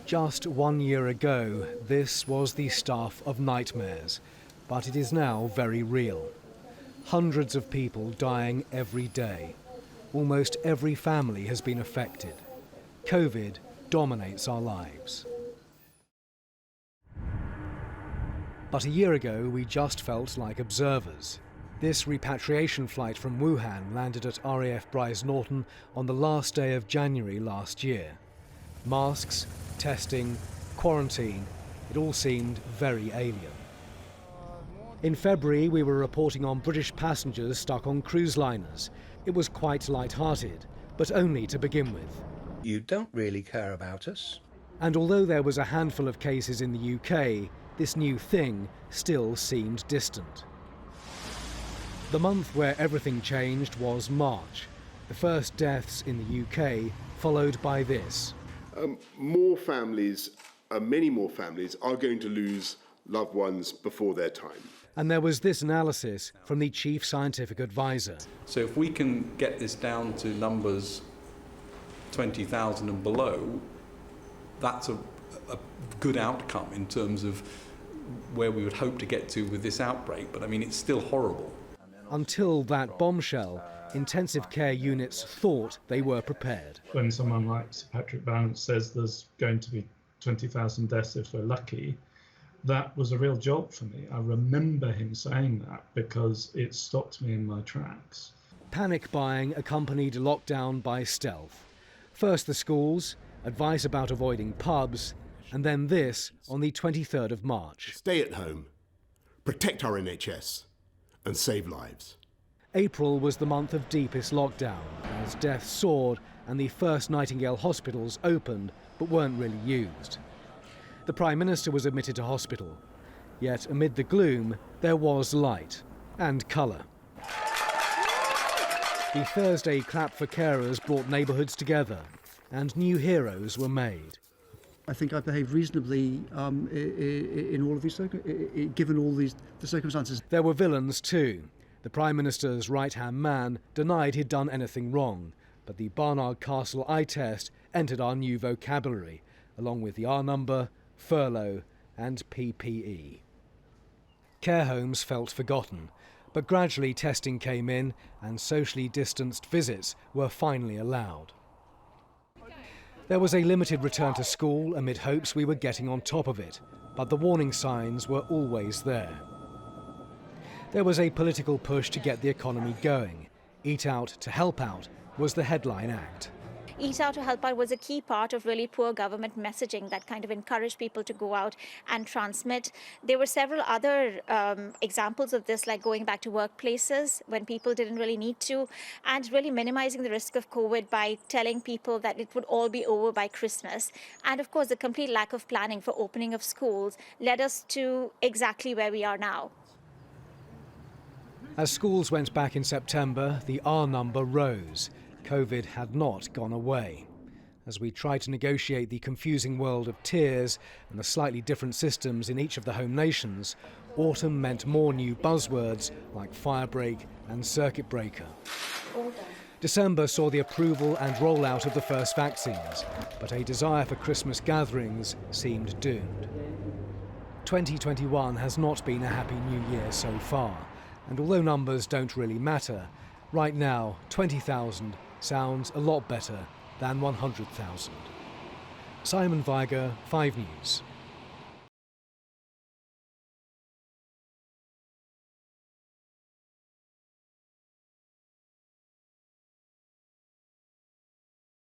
Just 1 year ago, this was the stuff of nightmares, but it is now very real. Hundreds of people dying every day. Almost every family has been affected. COVID dominates our lives. But a year ago, we just felt like observers. This repatriation flight from Wuhan landed at RAF Bryce Norton on the last day of January last year. Masks, testing, quarantine, it all seemed very alien. In February, we were reporting on British passengers stuck on cruise liners. It was quite light-hearted, but only to begin with. You don't really care about us. And although there was a handful of cases in the UK, this new thing still seemed distant. The month where everything changed was March. The first deaths in the UK, followed by this. More families, many more families, are going to lose loved ones before their time. And there was this analysis from the chief scientific advisor. So if we can get this down to numbers 20,000 and below, that's a good outcome in terms of where we would hope to get to with this outbreak. But I mean, it's still horrible. Until that bombshell, intensive care units thought they were prepared. When someone like Sir Patrick Vallance says there's going to be 20,000 deaths if we're lucky, that was a real jolt for me. I remember him saying that because it stopped me in my tracks. Panic buying accompanied lockdown by stealth. First the schools, advice about avoiding pubs, and then this on the 23rd of March. Stay at home, protect our NHS, and save lives. April was the month of deepest lockdown, as deaths soared and the first Nightingale hospitals opened but weren't really used. The Prime Minister was admitted to hospital, yet amid the gloom there was light and colour. The Thursday clap for carers brought neighbourhoods together and new heroes were made. I think I behaved reasonably in all of these given all the circumstances. There were villains too. The Prime Minister's right-hand man denied he'd done anything wrong, but the Barnard Castle eye test entered our new vocabulary, along with the R number, furlough and PPE. Care homes felt forgotten, but gradually testing came in and socially distanced visits were finally allowed. There was a limited return to school amid hopes we were getting on top of it, but the warning signs were always there. There was a political push to get the economy going. Eat Out to Help Out was the headline act. Eat Out to Help Out was a key part of really poor government messaging that kind of encouraged people to go out and transmit. There were several other examples of this, like going back to workplaces when people didn't really need to, and really minimizing the risk of COVID by telling people that it would all be over by Christmas. And of course, the complete lack of planning for opening of schools led us to exactly where we are now. As schools went back in September, the R number rose. COVID had not gone away. As we tried to negotiate the confusing world of tiers and the slightly different systems in each of the home nations, autumn meant more new buzzwords like firebreak and circuit breaker. December saw the approval and rollout of the first vaccines, but a desire for Christmas gatherings seemed doomed. 2021 has not been a happy new year so far, and although numbers don't really matter, right now 20,000 sounds a lot better than 100,000. Simon Viger, 5 News.